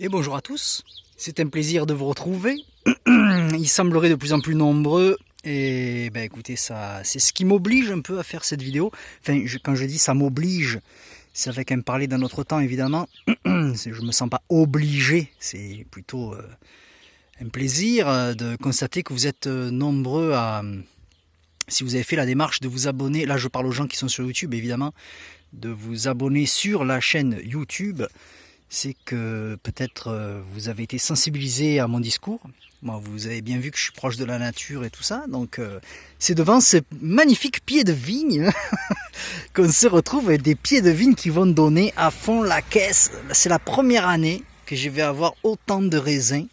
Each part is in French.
Et bonjour à tous, c'est un plaisir de vous retrouver. Il semblerait de plus en plus nombreux et ben écoutez, ça, c'est ce qui m'oblige un peu à faire cette vidéo. Enfin, quand je dis ça m'oblige, c'est avec un parler d'un autre temps évidemment. Je me sens pas obligé, c'est plutôt un plaisir de constater que vous êtes nombreux à, si vous avez fait la démarche de vous abonner, là je parle aux gens qui sont sur YouTube évidemment, de vous abonner sur la chaîne YouTube. C'est que peut-être vous avez été sensibilisé à mon discours. Moi, vous avez bien vu que je suis proche de la nature et tout ça. Donc, c'est devant ces magnifiques pieds de vigne qu'on se retrouve avec des pieds de vigne qui vont donner à fond la caisse. C'est la première année que je vais avoir autant de raisins.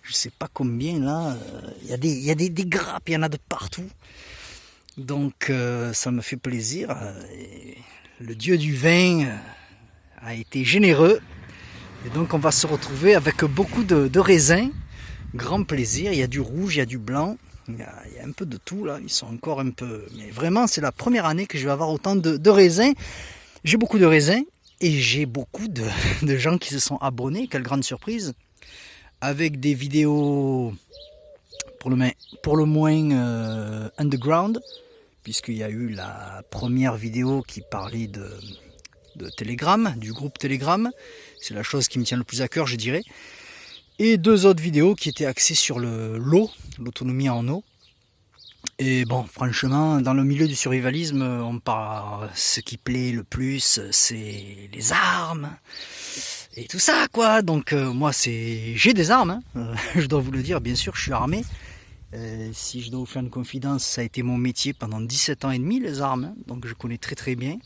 Je sais pas combien là. Il y a des grappes, il y en a de partout. Donc, ça me fait plaisir. Le dieu du vin a été généreux. Et donc on va se retrouver avec beaucoup de raisins, grand plaisir, il y a du rouge, il y a du blanc, il y a un peu de tout là, ils sont encore un peu... Mais vraiment c'est la première année que je vais avoir autant de raisins, j'ai beaucoup de raisins et j'ai beaucoup de gens qui se sont abonnés, quelle grande surprise, avec des vidéos pour le moins underground, puisqu'il y a eu la première vidéo qui parlait de Telegram, du groupe Telegram. C'est la chose qui me tient le plus à cœur, je dirais. Et deux autres vidéos qui étaient axées sur l'eau, l'autonomie en eau. Et bon, franchement, dans le milieu du survivalisme, on parle, ce qui plaît le plus, c'est les armes et tout ça, quoi. Donc moi, j'ai des armes, hein. Je dois vous le dire, bien sûr, je suis armé. Si je dois vous faire une confidence, ça a été mon métier pendant 17 ans et demi, les armes, hein. Donc je connais très très bien.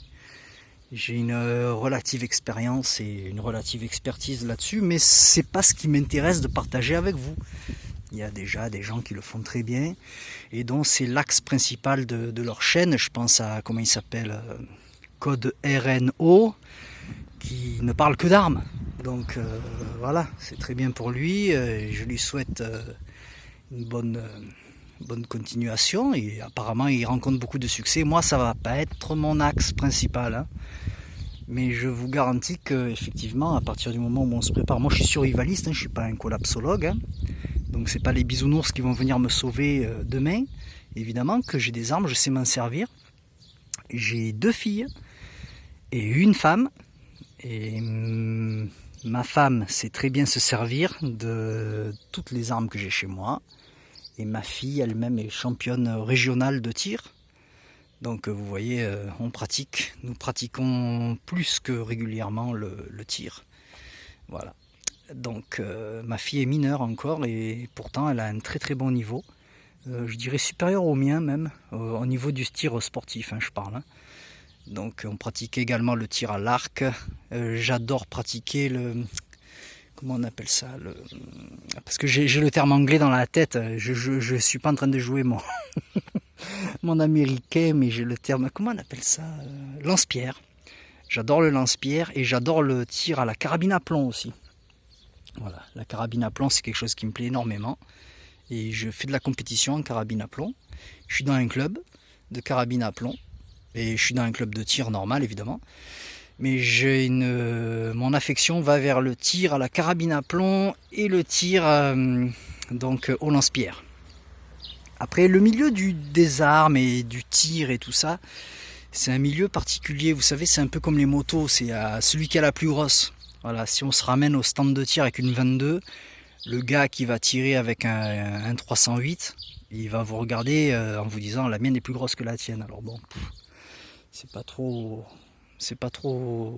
J'ai une relative expérience et une relative expertise là-dessus, mais c'est pas ce qui m'intéresse de partager avec vous. Il y a déjà des gens qui le font très bien, et donc c'est l'axe principal de leur chaîne. Je pense à, comment il s'appelle, Code RNO, qui ne parle que d'armes. Donc voilà, c'est très bien pour lui, je lui souhaite une bonne continuation, et apparemment il rencontre beaucoup de succès. Moi ça va pas être mon axe principal, hein. Mais je vous garantis que effectivement, à partir du moment où on se prépare, moi je suis survivaliste, hein, je suis pas un collapsologue, hein, donc c'est pas les bisounours qui vont venir me sauver demain. Évidemment que j'ai des armes, je sais m'en servir. J'ai 2 filles et une femme, et ma femme sait très bien se servir de toutes les armes que j'ai chez moi. Et ma fille elle-même est championne régionale de tir. Donc vous voyez, nous pratiquons plus que régulièrement le tir. Voilà. Donc ma fille est mineure encore et pourtant elle a un très très bon niveau. Je dirais supérieur au mien même, au niveau du tir sportif, hein, je parle. Hein. Donc on pratique également le tir à l'arc. J'adore pratiquer comment on appelle ça, parce que j'ai le terme anglais dans la tête, je suis pas en train de jouer mon américain, mais j'ai le terme, comment on appelle ça, lance-pierre. J'adore le lance-pierre et j'adore le tir à la carabine à plomb aussi. Voilà, la carabine à plomb c'est quelque chose qui me plaît énormément et je fais de la compétition en carabine à plomb. Je suis dans un club de carabine à plomb et je suis dans un club de tir normal évidemment. Mais mon affection va vers le tir à la carabine à plomb et le tir donc au lance-pierre. Après, le milieu des armes et du tir et tout ça, c'est un milieu particulier. Vous savez, c'est un peu comme les motos, c'est celui qui a la plus grosse. Voilà, si on se ramène au stand de tir avec une 22, le gars qui va tirer avec un 308, il va vous regarder en vous disant la mienne est plus grosse que la tienne. Alors bon, c'est pas trop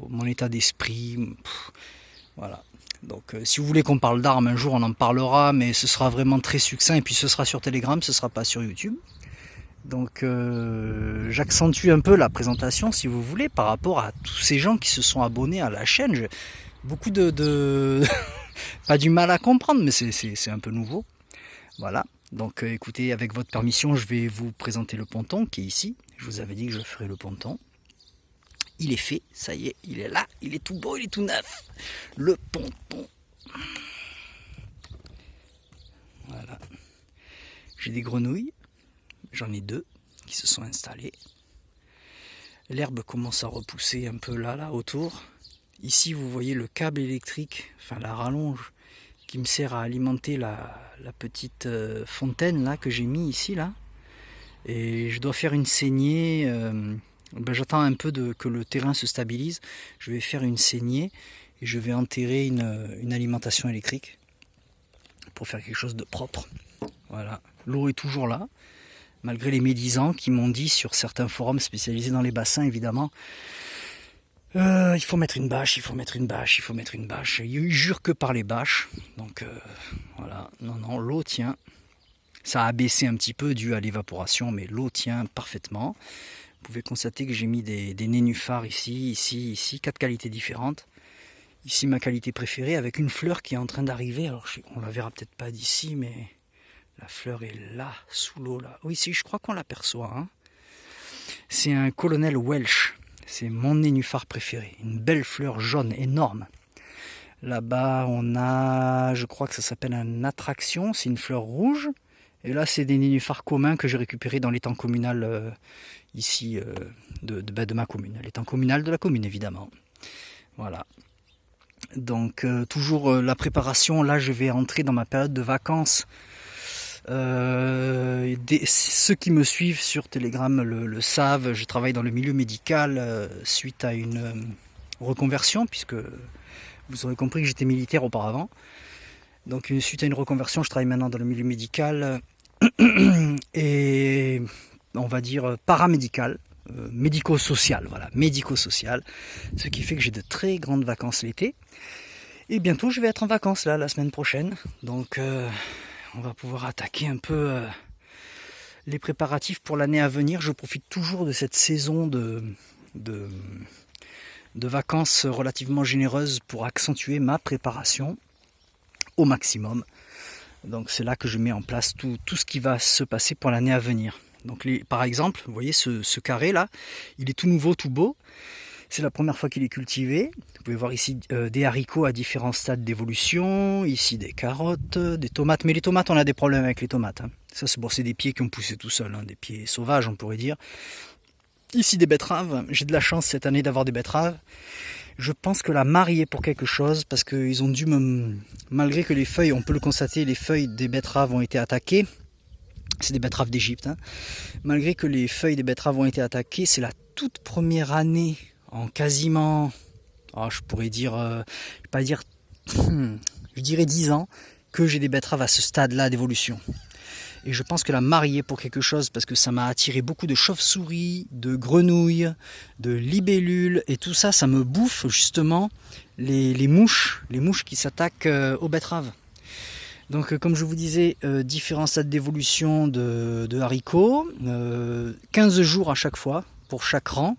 mon état d'esprit. Voilà. Donc si vous voulez qu'on parle d'armes un jour on en parlera, mais ce sera vraiment très succinct et puis ce sera sur Telegram, ce sera pas sur YouTube. Donc j'accentue un peu la présentation si vous voulez par rapport à tous ces gens qui se sont abonnés à la chaîne. Beaucoup pas du mal à comprendre, mais c'est un peu nouveau. Voilà. Donc écoutez, avec votre permission, je vais vous présenter le ponton qui est ici. Je vous avais dit que je ferais le ponton. Il est fait, ça y est, il est là, il est tout beau, il est tout neuf. Le ponton. Voilà. J'ai des grenouilles, j'en ai 2 qui se sont installées. L'herbe commence à repousser un peu là autour. Ici, vous voyez le câble électrique, enfin la rallonge, qui me sert à alimenter la petite fontaine là que j'ai mis ici là. Et je dois faire une saignée. J'attends un peu que le terrain se stabilise. Je vais faire une saignée et je vais enterrer une alimentation électrique pour faire quelque chose de propre. Voilà, l'eau est toujours là, malgré les médisants qui m'ont dit sur certains forums spécialisés dans les bassins évidemment. Il faut mettre une bâche, il faut mettre une bâche, il faut mettre une bâche. Ils jurent que par les bâches. Donc voilà, non, l'eau tient. Ça a baissé un petit peu dû à l'évaporation, mais l'eau tient parfaitement. Vous pouvez constater que j'ai mis des nénuphars ici, 4 qualités différentes. Ici ma qualité préférée avec une fleur qui est en train d'arriver. Alors on la verra peut-être pas d'ici, mais la fleur est là, sous l'eau là. Oui, si, je crois qu'on l'aperçoit. Hein. C'est un colonel Welsh. C'est mon nénuphar préféré. Une belle fleur jaune, énorme. Là-bas, on a, je crois que ça s'appelle un attraction. C'est une fleur rouge. Et là, c'est des nénuphars communs que j'ai récupérés dans l'étang communal ici de ma commune. L'étang communal de la commune, évidemment. Voilà. Donc, toujours la préparation. Là, je vais entrer dans ma période de vacances. Ceux qui me suivent sur Telegram le savent, je travaille dans le milieu médical suite à une reconversion, puisque vous aurez compris que j'étais militaire auparavant. Donc suite à une reconversion, je travaille maintenant dans le milieu médical et on va dire paramédical, médico-social, voilà, médico-social, ce qui fait que j'ai de très grandes vacances l'été. Et bientôt je vais être en vacances là, la semaine prochaine, donc on va pouvoir attaquer un peu les préparatifs pour l'année à venir. Je profite toujours de cette saison de vacances relativement généreuses pour accentuer ma préparation au maximum. Donc c'est là que je mets en place tout ce qui va se passer pour l'année à venir. Donc par exemple, vous voyez ce carré là, il est tout nouveau, tout beau. C'est la première fois qu'il est cultivé. Vous pouvez voir ici des haricots à différents stades d'évolution. Ici des carottes, des tomates. Mais les tomates, on a des problèmes avec les tomates. Hein. Ça, c'est des pieds qui ont poussé tout seuls. Hein. Des pieds sauvages, on pourrait dire. Ici des betteraves. J'ai de la chance cette année d'avoir des betteraves. Je pense que la marier pour quelque chose, parce qu'ils ont dû malgré que les feuilles, on peut le constater, les feuilles des betteraves ont été attaquées. C'est des betteraves d'Égypte. Hein. Malgré que les feuilles des betteraves ont été attaquées, c'est la toute première année en quasiment, je pourrais dire, je dirais 10 ans, que j'ai des betteraves à ce stade-là d'évolution. Et je pense que la marier pour quelque chose, parce que ça m'a attiré beaucoup de chauves-souris, de grenouilles, de libellules, et tout ça, ça me bouffe justement les mouches qui s'attaquent aux betteraves. Donc comme je vous disais, différents stades d'évolution de haricots, 15 jours à chaque fois, pour chaque rang.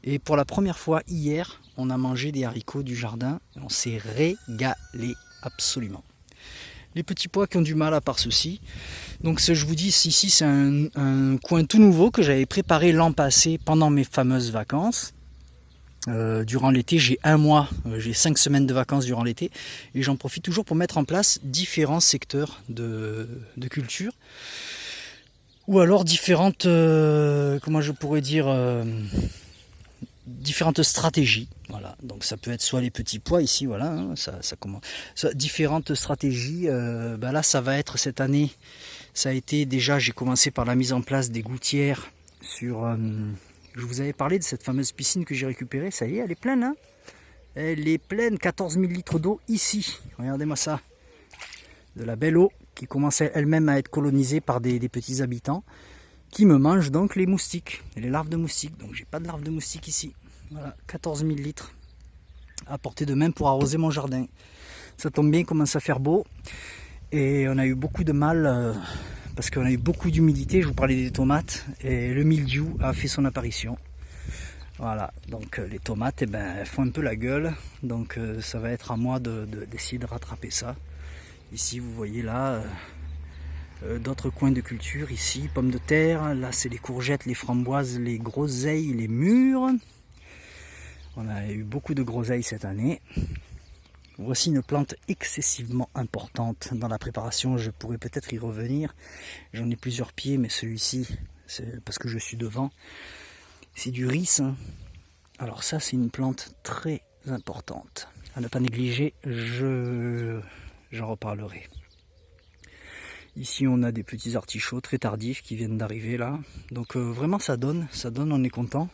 Et pour la première fois hier, on a mangé des haricots du jardin, et on s'est régalé absolument. Les petits pois qui ont du mal à part ceci. Donc je vous dis, ici c'est un coin tout nouveau que j'avais préparé l'an passé pendant mes fameuses vacances. Durant l'été, j'ai un mois, j'ai 5 semaines de vacances durant l'été et j'en profite toujours pour mettre en place différents secteurs de culture ou alors différentes, comment je pourrais dire, différentes stratégies. Voilà, donc ça peut être soit les petits pois ici, voilà, hein, ça commence. Différentes stratégies. Là, ça va être cette année. Ça a été déjà, j'ai commencé par la mise en place des gouttières sur. Je vous avais parlé de cette fameuse piscine que j'ai récupérée. Ça y est, elle est pleine. Hein, elle est pleine, 14 000 litres d'eau ici. Regardez-moi ça. De la belle eau qui commence elle-même à être colonisée par des petits habitants qui me mangent donc les moustiques, les larves de moustiques. Donc j'ai pas de larves de moustiques ici. Voilà, 14 000 litres à portée de main pour arroser mon jardin. Ça tombe bien, il commence à faire beau. Et on a eu beaucoup de mal parce qu'on a eu beaucoup d'humidité. Je vous parlais des tomates et le mildiou a fait son apparition. Voilà, donc les tomates, elles font un peu la gueule. Donc ça va être à moi d'essayer de rattraper ça. Ici, vous voyez là d'autres coins de culture. Ici, pommes de terre. Là, c'est les courgettes, les framboises, les groseilles, les mûres. On a eu beaucoup de groseilles cette année. Voici une plante excessivement importante dans la préparation. Je pourrais peut-être y revenir. J'en ai plusieurs pieds, mais celui-ci, c'est parce que je suis devant. C'est du riz. Alors ça, c'est une plante très importante à ne pas négliger, j'en reparlerai. Ici on a des petits artichauts très tardifs qui viennent d'arriver là, donc vraiment ça donne, on est content.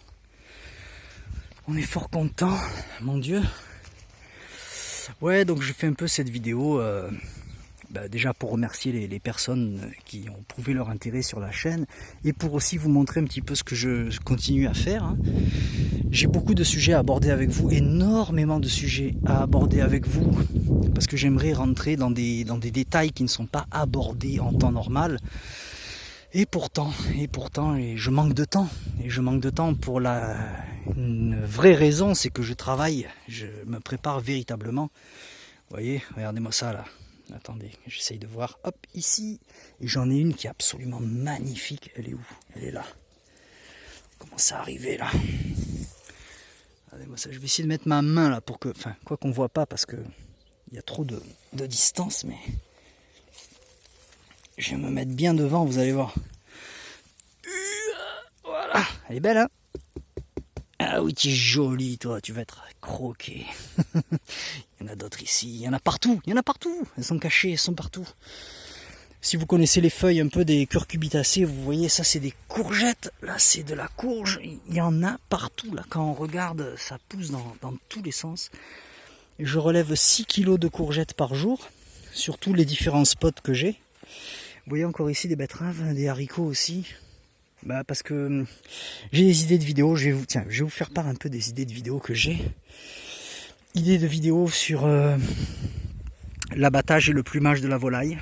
On est fort content, mon Dieu. Ouais, donc je fais un peu cette vidéo déjà pour remercier les personnes qui ont prouvé leur intérêt sur la chaîne et pour aussi vous montrer un petit peu ce que je continue à faire. Hein. J'ai beaucoup de sujets à aborder avec vous, énormément de sujets à aborder avec vous, parce que j'aimerais rentrer dans des détails qui ne sont pas abordés en temps normal. Et pourtant, je manque de temps. Et je manque de temps pour une vraie raison, c'est que je travaille, je me prépare véritablement. Vous voyez, regardez-moi ça là. Attendez, j'essaye de voir. Hop, ici. Et j'en ai une qui est absolument magnifique. Elle est où? Elle est là. Comment ça arrivé là? Regardez-moi ça. Je vais essayer de mettre ma main là pour que... Enfin, quoi qu'on voit pas parce que il y a trop de distance, mais... Je vais me mettre bien devant, vous allez voir. Voilà, elle est belle, hein? Ah oui, tu es jolie, toi, tu vas être croqué. Il y en a d'autres ici, il y en a partout, Elles sont cachées, elles sont partout. Si vous connaissez les feuilles un peu des curcubitacées, vous voyez, ça c'est des courgettes. Là, c'est de la courge. Il y en a partout, là. Quand on regarde, ça pousse dans tous les sens. Et je relève 6 kilos de courgettes par jour, sur tous les différents spots que j'ai. Vous voyez encore ici des betteraves, des haricots aussi. Parce que j'ai des idées de vidéos. Je vais vous faire part un peu des idées de vidéos que j'ai. Idées de vidéos sur l'abattage et le plumage de la volaille.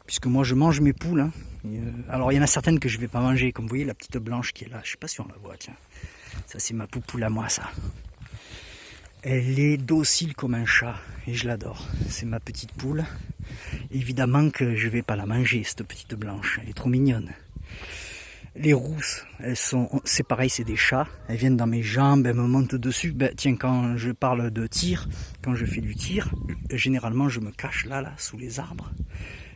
Puisque moi je mange mes poules. Hein. Alors il y en a certaines que je ne vais pas manger. Comme vous voyez la petite blanche qui est là. Je ne sais pas si on la voit. Tiens. Ça c'est ma poupoule à moi ça. Elle est docile comme un chat. Et je l'adore. C'est ma petite poule. Évidemment que je vais pas la manger, cette petite blanche, elle est trop mignonne. Les rousses, c'est pareil, c'est des chats, elles viennent dans mes jambes, elles me montent dessus. Tiens, quand je parle de tir, quand je fais du tir, généralement je me cache là, sous les arbres.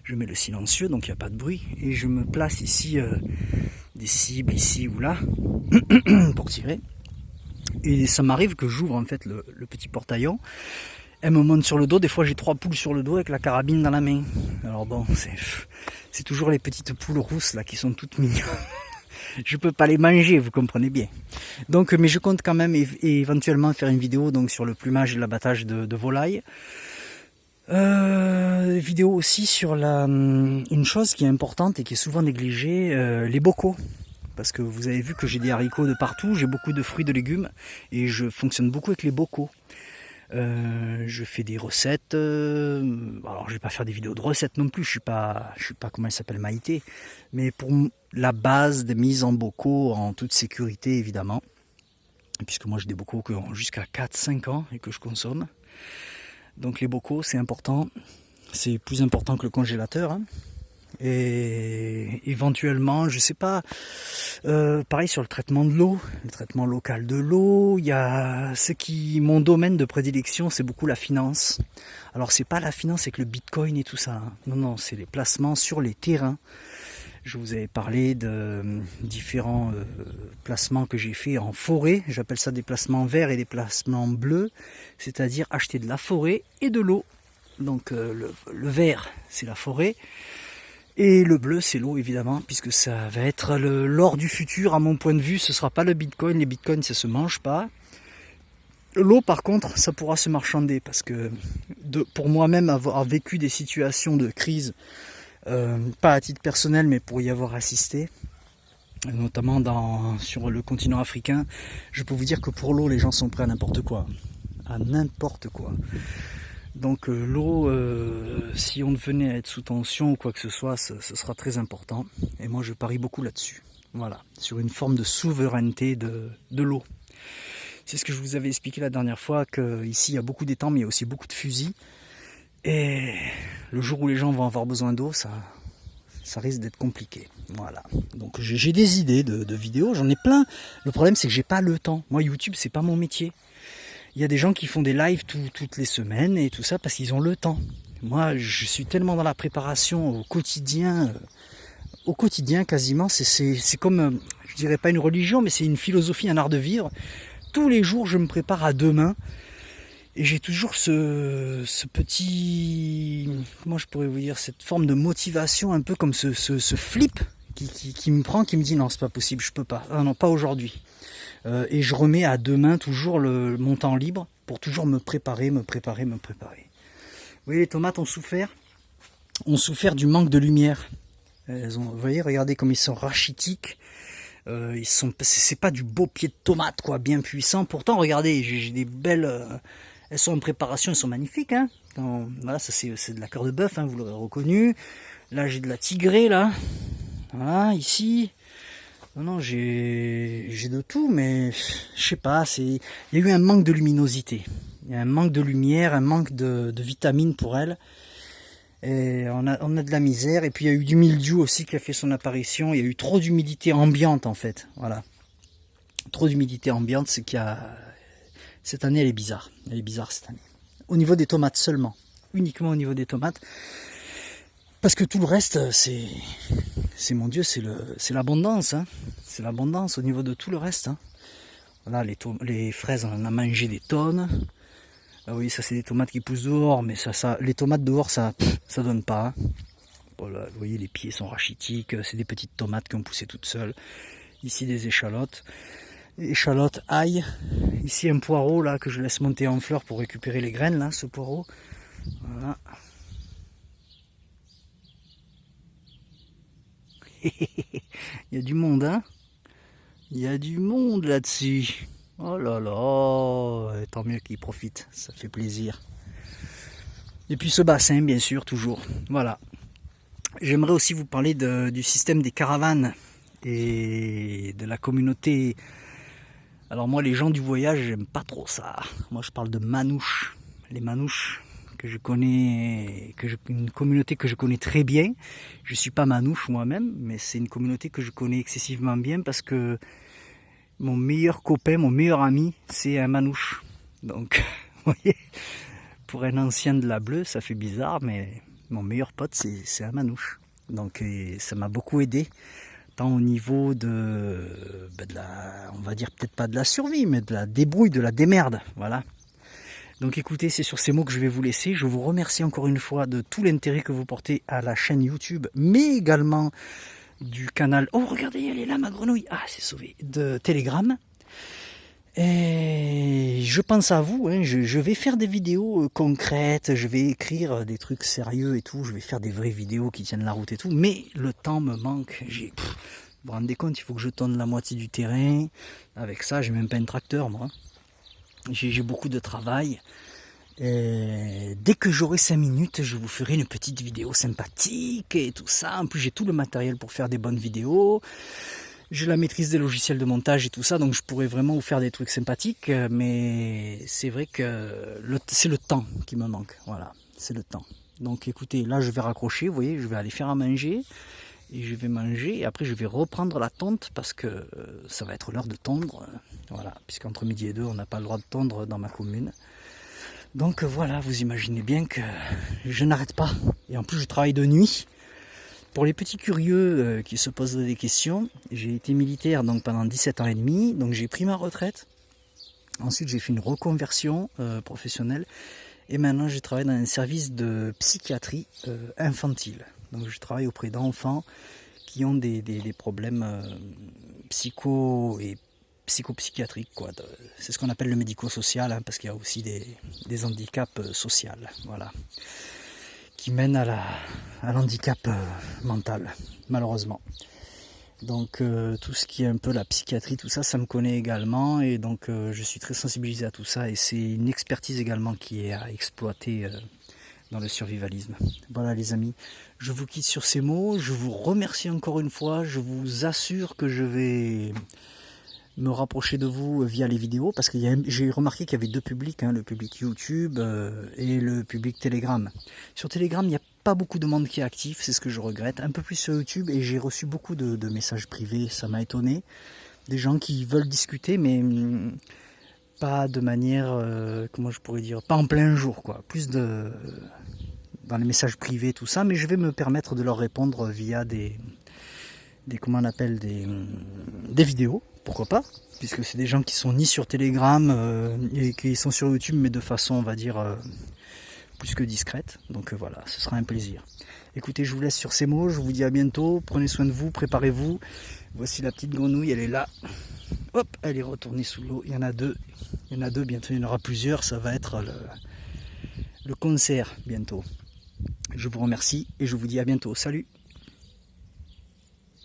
Je mets le silencieux, donc il n'y a pas de bruit, et je me place ici, des cibles ici ou là, pour tirer. Et ça m'arrive que j'ouvre en fait le petit portaillon. Elle me monte sur le dos, des fois j'ai 3 poules sur le dos avec la carabine dans la main. Alors bon, c'est toujours les petites poules rousses là qui sont toutes mignonnes. Je peux pas les manger, vous comprenez bien. Donc, mais je compte quand même éventuellement faire une vidéo donc sur le plumage et l'abattage de volailles. Vidéo aussi sur une chose qui est importante et qui est souvent négligée, les bocaux. Parce que vous avez vu que j'ai des haricots de partout, j'ai beaucoup de fruits, de légumes et je fonctionne beaucoup avec les bocaux. Je fais des recettes. Alors je vais pas faire des vidéos de recettes non plus. Je suis pas comment elle s'appelle, Maïté. Mais pour la base des mises en bocaux en toute sécurité évidemment. Puisque moi j'ai des bocaux qui ont jusqu'à 4-5 ans et que je consomme. Donc les bocaux c'est important. C'est plus important que le congélateur. Hein. Et éventuellement, je sais pas, pareil sur le traitement de l'eau, le traitement local de l'eau, il y a mon domaine de prédilection, c'est beaucoup la finance. Alors c'est pas la finance avec le bitcoin et tout ça, hein. Non, c'est les placements sur les terrains. Je vous avais parlé de différents placements que j'ai fait en forêt, j'appelle ça des placements verts et des placements bleus, c'est-à-dire acheter de la forêt et de l'eau. Donc le vert, c'est la forêt. Et le bleu, c'est l'eau, évidemment, puisque ça va être l'or du futur, à mon point de vue. Ce ne sera pas le bitcoin. Les bitcoins, ça ne se mange pas. L'eau, par contre, ça pourra se marchander, parce que pour moi-même, avoir vécu des situations de crise, pas à titre personnel, mais pour y avoir assisté, notamment sur le continent africain, je peux vous dire que pour l'eau, les gens sont prêts à n'importe quoi. À n'importe quoi. Donc l'eau, si on venait à être sous tension ou quoi que ce soit, ce sera très important. Et moi je parie beaucoup là-dessus. Voilà, sur une forme de souveraineté de l'eau. C'est ce que je vous avais expliqué la dernière fois, qu'ici il y a beaucoup d'étangs, mais il y a aussi beaucoup de fusils. Et le jour où les gens vont avoir besoin d'eau, ça risque d'être compliqué. Voilà. Donc j'ai des idées de vidéos, j'en ai plein. Le problème c'est que j'ai pas le temps. Moi YouTube c'est pas mon métier. Il y a des gens qui font des lives toutes les semaines et tout ça parce qu'ils ont le temps. Moi, je suis tellement dans la préparation au quotidien quasiment. C'est comme, je dirais pas une religion, mais c'est une philosophie, un art de vivre. tous les jours je me prépare à demain. Et j'ai toujours ce petit, comment je pourrais vous dire, cette forme de motivation, un peu comme ce flip qui me prend, qui me dit non, c'est pas possible, je peux pas, ah non, pas aujourd'hui. Et je remets à demain toujours mon temps libre pour toujours me préparer. Vous voyez, les tomates ont souffert du manque de lumière. Vous voyez, regardez comme ils sont rachitiques. C'est pas du beau pied de tomate, quoi, bien puissant. Pourtant, regardez, j'ai des belles. Elles sont en préparation, elles sont magnifiques. Hein. Voilà, ça c'est de la cœur de bœuf, hein, vous l'aurez reconnu. Là, j'ai de la tigrée, là. Voilà, ici. Non, j'ai de tout, mais je sais pas. Il y a eu un manque de luminosité. Il y a un manque de lumière, un manque de vitamines pour elles. Et on a de la misère. Et puis il y a eu du mildiou aussi qui a fait son apparition. Il y a eu trop d'humidité ambiante, en fait. Voilà. Trop d'humidité ambiante, c'est qu'il y a... Cette année, elle est bizarre. Elle est bizarre cette année. Au niveau des tomates seulement. Uniquement au niveau des tomates. Parce que tout le reste, c'est mon Dieu, c'est l'abondance. Hein. C'est l'abondance au niveau de tout le reste. Hein. Voilà, les fraises, on en a mangé des tonnes. Ah oui, ça c'est des tomates qui poussent dehors, mais les tomates dehors, ça donne pas. Hein. Voilà, vous voyez, les pieds sont rachitiques. C'est des petites tomates qui ont poussé toutes seules. Ici, des échalotes. Échalotes, ail. Ici un poireau là que je laisse monter en fleurs pour récupérer les graines là, ce poireau. Voilà. Il y a du monde, hein. Il y a du monde là-dessus. Oh là là, tant mieux qu'ils profitent, ça fait plaisir. Et puis ce bassin, bien sûr, toujours. Voilà. J'aimerais aussi vous parler du système des caravanes et de la communauté. Alors moi, les gens du voyage, j'aime pas trop ça. Moi, je parle de manouches. Les manouches que je connais, une communauté que je connais très bien. Je suis pas manouche moi-même, mais c'est une communauté que je connais excessivement bien parce que mon meilleur copain, mon meilleur ami, c'est un manouche. Donc, vous voyez, pour un ancien de la Bleue, ça fait bizarre, mais mon meilleur pote, c'est un manouche. Donc, ça m'a beaucoup aidé. Tant au niveau de la, on va dire peut-être pas de la survie, mais de la débrouille, de la démerde, voilà. Donc écoutez, c'est sur ces mots que je vais vous laisser. Je vous remercie encore une fois de tout l'intérêt que vous portez à la chaîne YouTube, mais également du canal, oh regardez, elle est là ma grenouille, ah c'est sauvé, de Telegram. Et je pense à vous, hein, je vais faire des vidéos concrètes, je vais écrire des trucs sérieux et tout, je vais faire des vraies vidéos qui tiennent la route et tout, mais le temps me manque. Vous vous rendez compte, il faut que je tonne la moitié du terrain. Avec ça, j'ai même pas un tracteur, moi. J'ai beaucoup de travail. Et dès que j'aurai 5 minutes, je vous ferai une petite vidéo sympathique et tout ça. En plus, j'ai tout le matériel pour faire des bonnes vidéos. J'ai la maîtrise des logiciels de montage et tout ça, donc je pourrais vraiment vous faire des trucs sympathiques, mais c'est vrai que c'est le temps qui me manque, voilà, c'est le temps. Donc écoutez, là je vais raccrocher, vous voyez, je vais aller faire à manger, et je vais manger, et après je vais reprendre la tonte, parce que ça va être l'heure de tondre, voilà, puisqu'entre midi et 2, on n'a pas le droit de tondre dans ma commune. Donc voilà, vous imaginez bien que je n'arrête pas, et en plus je travaille de nuit. Pour les petits curieux qui se posent des questions, j'ai été militaire donc pendant 17 ans et demi, donc j'ai pris ma retraite. Ensuite j'ai fait une reconversion professionnelle et maintenant je travaille dans un service de psychiatrie infantile. Donc je travaille auprès d'enfants qui ont des problèmes psychopsychiatriques, quoi. C'est ce qu'on appelle le médico-social, hein, parce qu'il y a aussi des handicaps sociaux, voilà, qui mène à l'handicap mental, malheureusement. Donc tout ce qui est un peu la psychiatrie, tout ça, ça me connaît également, et donc je suis très sensibilisé à tout ça, et c'est une expertise également qui est à exploiter dans le survivalisme. Voilà les amis, je vous quitte sur ces mots, je vous remercie encore une fois, je vous assure que je vais me rapprocher de vous via les vidéos, parce que j'ai remarqué qu'il y avait deux publics, hein, le public YouTube et le public Telegram. Sur Telegram, il n'y a pas beaucoup de monde qui est actif, c'est ce que je regrette, un peu plus sur YouTube, et j'ai reçu beaucoup de messages privés, ça m'a étonné, des gens qui veulent discuter, mais pas de manière, comment je pourrais dire, pas en plein jour, quoi, plus dans les messages privés, tout ça, mais je vais me permettre de leur répondre via comment on appelle, des vidéos. pourquoi pas, puisque c'est des gens qui sont ni sur Telegram et qui sont sur YouTube, mais de façon, on va dire, plus que discrète. Donc voilà, ce sera un plaisir. Écoutez, je vous laisse sur ces mots, je vous dis à bientôt, prenez soin de vous, préparez-vous. Voici la petite grenouille, elle est là. Hop, elle est retournée sous l'eau, il y en a deux, bientôt il y en aura plusieurs, ça va être le concert bientôt. Je vous remercie et je vous dis à bientôt, salut!